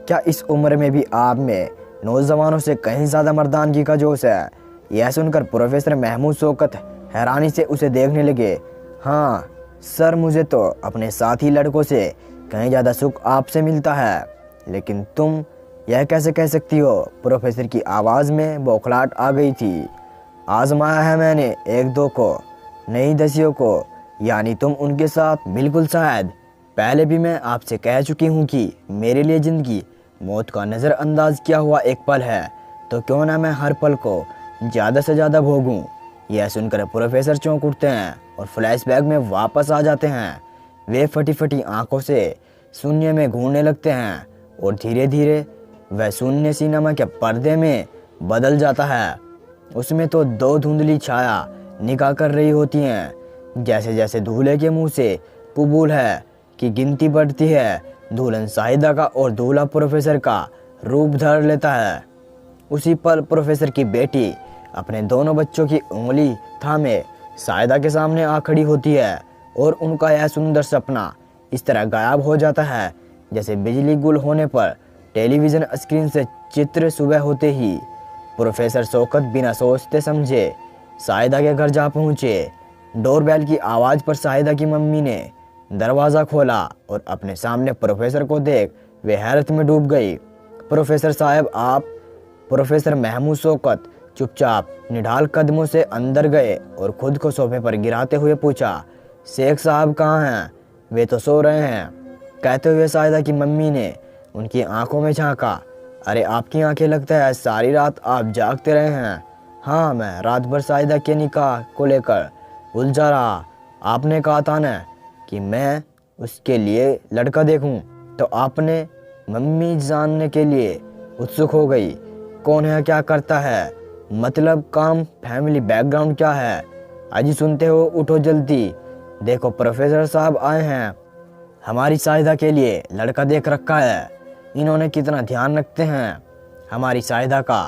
क्या इस उम्र में भी आप में नौजवानों से कहीं ज़्यादा मर्दानगी का जोश है? यह सुनकर प्रोफेसर महमूद शौकत हैरानी से उसे देखने लगे। हाँ सर, मुझे तो अपने साथी लड़कों से कहीं ज़्यादा सुख आपसे मिलता है, लेकिन तुम यह कैसे कह सकती हो? प्रोफेसर की आवाज़ में बौखलाहट आ गई थी। आजमाया है मैंने एक दो को, नई दसियों को, यानी तुम उनके साथ। बिल्कुल शायद पहले भी मैं आपसे कह चुकी हूँ कि मेरे लिए ज़िंदगी मौत का नज़रअंदाज किया हुआ एक पल है, तो क्यों ना मैं हर पल को ज़्यादा से ज़्यादा भोगूं। यह सुनकर प्रोफेसर चौंक उठते हैं और फ्लैशबैक में वापस आ जाते हैं। वे फटी फटी आंखों से शून्य में घूरने लगते हैं और धीरे धीरे वह शून्य सिनेमा के पर्दे में बदल जाता है। उसमें तो दो धुंधली छाया निकाह कर रही होती हैं। जैसे जैसे दूल्हे के मुंह से कबूल है कि गिनती बढ़ती है, दुल्हन शाहिदा का और दूल्हा प्रोफेसर का रूप धर लेता है। उसी पल प्रोफेसर की बेटी अपने दोनों बच्चों की उंगली थामे शाहिदा के सामने आ खड़ी होती है और उनका यह सुंदर सपना इस तरह गायब हो जाता है जैसे बिजली गुल होने पर टेलीविज़न स्क्रीन से चित्र सुबह होते ही। प्रोफेसर शौकत बिना सोचते समझे शाहिदा के घर जा पहुँचे। डोरबेल की आवाज़ पर शाहिदा की मम्मी ने दरवाज़ा खोला और अपने सामने प्रोफेसर को देख वे हैरत में डूब गई। प्रोफेसर साहब आप? प्रोफेसर महमूद शौकत चुपचाप निढाल कदमों से अंदर गए और खुद को सोफे पर गिराते हुए पूछा, शेख साहब कहाँ हैं? वे तो सो रहे हैं, कहते हुए शाहिदा की मम्मी ने उनकी आंखों में झांका। अरे आपकी आंखें लगता है सारी रात आप जागते रहे हैं। हाँ, मैं रात भर शाहिदा के निकाह को लेकर उलझा रहा। आपने कहा था ना कि मैं उसके लिए लड़का देखूं, तो आपने मम्मी जानने के लिए उत्सुक हो गई। कौन है, क्या करता है, मतलब काम, फैमिली बैकग्राउंड क्या है? अजी सुनते हो, उठो जल्दी, देखो प्रोफेसर साहब आए हैं। हमारी शाहिदा के लिए लड़का देख रखा है। इन्होंने कितना ध्यान रखते हैं हमारी शाहिदा का।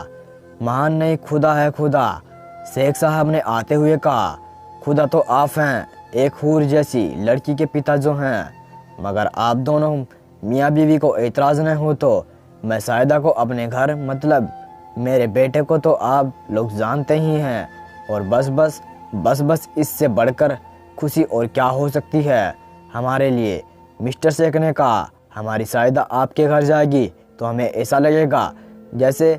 महान नहीं, खुदा है खुदा, शेख साहब ने आते हुए कहा। खुदा तो आप हैं, एक हूर जैसी लड़की के पिता जो हैं, मगर आप दोनों मियाँ बीवी को एतराज़ न हो तो मैं शाहिदा को अपने घर, मतलब मेरे बेटे को तो आप लोग जानते ही हैं, और बस इससे बढ़कर खुशी और क्या हो सकती है हमारे लिए। मिस्टर शेख ने कहा, हमारी शाहिदा आपके घर जाएगी तो हमें ऐसा लगेगा जैसे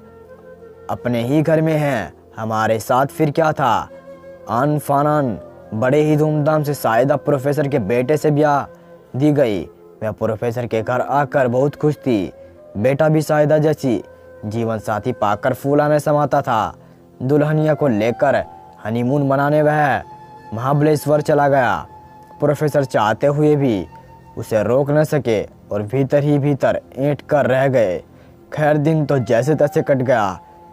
अपने ही घर में हैं। हमारे साथ फिर क्या था, आन फानान बड़े ही धूमधाम से शाहिदा प्रोफेसर के बेटे से ब्याह दी गई। वह प्रोफेसर के घर आकर बहुत खुश थी। बेटा भी शाहिदा जैसी जीवन साथी पाकर फूला में समाता था। दुल्हनिया को लेकर हनीमून मनाने वह महाबलेश्वर चला गया। प्रोफेसर चाहते हुए भी उसे रोक न सके और भीतर ही भीतर ऐंठ कर रह गए। खैर, दिन तो जैसे तैसे कट गया,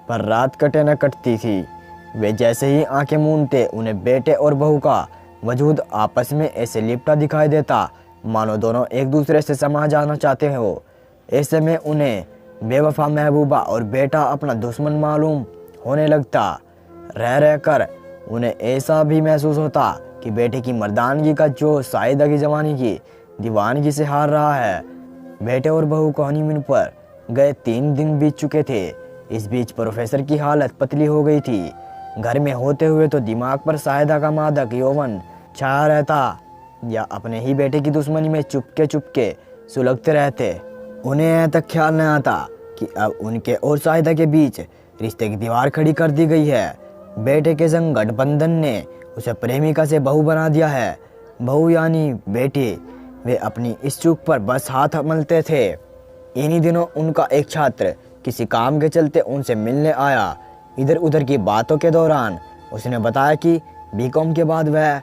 पर रात कटे न कटती थी। वे जैसे ही आंखें मूंदते उन्हें बेटे और बहू का वजूद आपस में ऐसे लिपटा दिखाई देता मानो दोनों एक दूसरे से समा जाना चाहते हो। ऐसे में उन्हें बेवफा महबूबा और बेटा अपना दुश्मन मालूम होने लगता। रह रह कर उन्हें ऐसा भी महसूस होता कि बेटे की मर्दानगी का जो शाहिदा की जवानी की दीवानगी से हार रहा है। बेटे और बहू को हनीमून पर गए 3 दिन बीत चुके थे। इस बीच प्रोफेसर की हालत पतली हो गई थी। घर में होते हुए तो दिमाग पर शाहिदा का मादक यौवन छाया रहता, या अपने ही बेटे की दुश्मनी में चुपके चुपके सुलगते रहते। उन्हें यह तक ख्याल न आता कि अब उनके और शाहिदा के बीच रिश्ते की दीवार खड़ी कर दी गई है। बेटे के संग गठबंधन ने उसे प्रेमिका से बहू बना दिया है। बहू यानी बेटी। वे अपनी इस चूक पर बस हाथ मलते थे। इन्हीं दिनों उनका एक छात्र किसी काम के चलते उनसे मिलने आया। इधर उधर की बातों के दौरान उसने बताया कि बीकॉम के बाद वह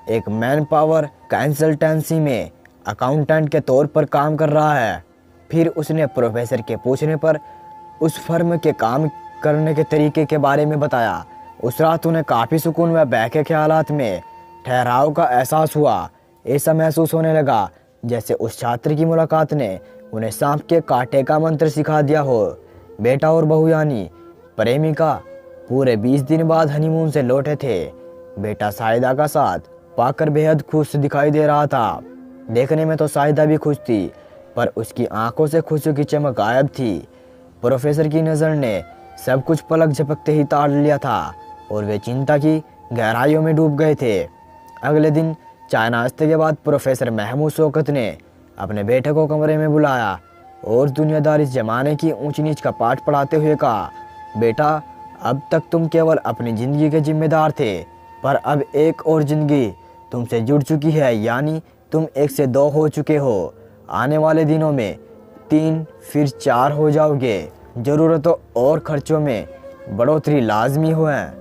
एक मैन पावर कंसल्टेंसी में अकाउंटेंट के तौर पर काम कर रहा है। फिर उसने प्रोफेसर के पूछने पर उस फर्म के काम करने के तरीके के बारे में बताया। उस रात उन्हें काफ़ी सुकून व बहके ख्यालात में ठहराव का एहसास हुआ। ऐसा महसूस होने लगा जैसे उस छात्र की मुलाकात ने उन्हें सांप के कांटे का मंत्र सिखा दिया हो। बेटा और बहू यानी प्रेमिका पूरे 20 दिन बाद हनीमून से लौटे थे। बेटा शाहिदा का साथ पाकर बेहद खुश दिखाई दे रहा था। देखने में तो शाहिदा भी खुश थी, पर उसकी आंखों से खुशियों की चमक गायब थी। प्रोफेसर की नज़र ने सब कुछ पलक झपकते ही ताड़ लिया था और वे चिंता की गहराइयों में डूब गए थे। अगले दिन चाय नाश्ते के बाद प्रोफेसर महमूद शौकत ने अपने बेटे को कमरे में बुलाया और दुनियादारी ज़माने की ऊंच नीच का पाठ पढ़ाते हुए कहा, बेटा, अब तक तुम केवल अपनी ज़िंदगी के जिम्मेदार थे, पर अब एक और ज़िंदगी तुमसे जुड़ चुकी है, यानी तुम 1 से 2 हो चुके हो। आने वाले दिनों में 3 फिर 4 हो जाओगे। ज़रूरतों और खर्चों में बढ़ोतरी लाजमी हो है,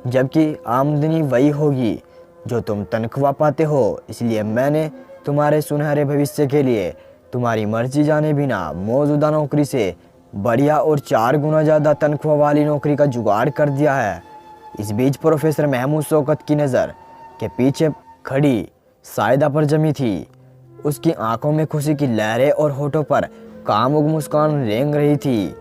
जबकि आमदनी वही होगी जो तुम तनख्वाह पाते हो। इसलिए मैंने तुम्हारे सुनहरे भविष्य के लिए तुम्हारी मर्जी जाने बिना मौजूदा नौकरी से बढ़िया और 4 गुना ज़्यादा तनख्वाह वाली नौकरी का जुगाड़ कर दिया है। इस बीच प्रोफेसर महमूद शौकत की नज़र के पीछे खड़ी सायदा पर जमी थी। उसकी आंखों में खुशी की लहरें और होठों पर कामुक मुस्कान रेंग रही थी।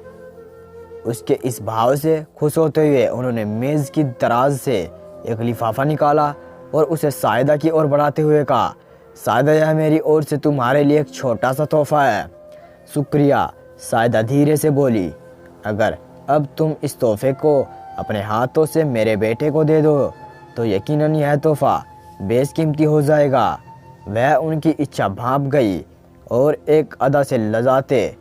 उसके इस भाव से खुश होते हुए उन्होंने मेज़ की दराज से एक लिफाफा निकाला और उसे सायदा की ओर बढ़ाते हुए कहा, सायदा, यह मेरी ओर से तुम्हारे लिए एक छोटा सा तोहफा है। शुक्रिया, सायदा धीरे से बोली। अगर अब तुम इस तोहफे को अपने हाथों से मेरे बेटे को दे दो तो यकीनन यह तोहफा बेशकीमती हो जाएगा। वह उनकी इच्छा भांप गई और एक अदा से लजाते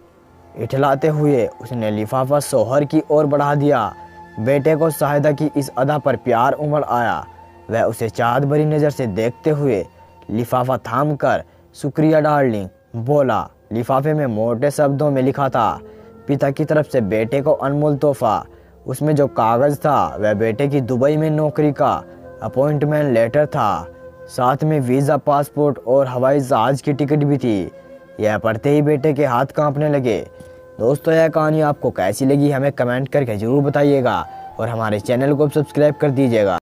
इठलाते हुए उसने लिफाफा सोहर की ओर बढ़ा दिया। बेटे को सायदा की इस अदा पर प्यार उमड़ आया। वह उसे चाहत भरी नज़र से देखते हुए लिफाफा थाम कर, शुक्रिया डार्लिंग, बोला। लिफाफे में मोटे शब्दों में लिखा था, पिता की तरफ से बेटे को अनमोल तोहफा। उसमें जो कागज़ था वह बेटे की दुबई में नौकरी का अपॉइंटमेंट लेटर था। साथ में वीज़ा, पासपोर्ट और हवाई जहाज़ की टिकट भी थी। यह पढ़ते ही बेटे के हाथ कांपने लगे। दोस्तों, यह कहानी आपको कैसी लगी हमें कमेंट करके ज़रूर बताइएगा और हमारे चैनल को सब्सक्राइब कर दीजिएगा।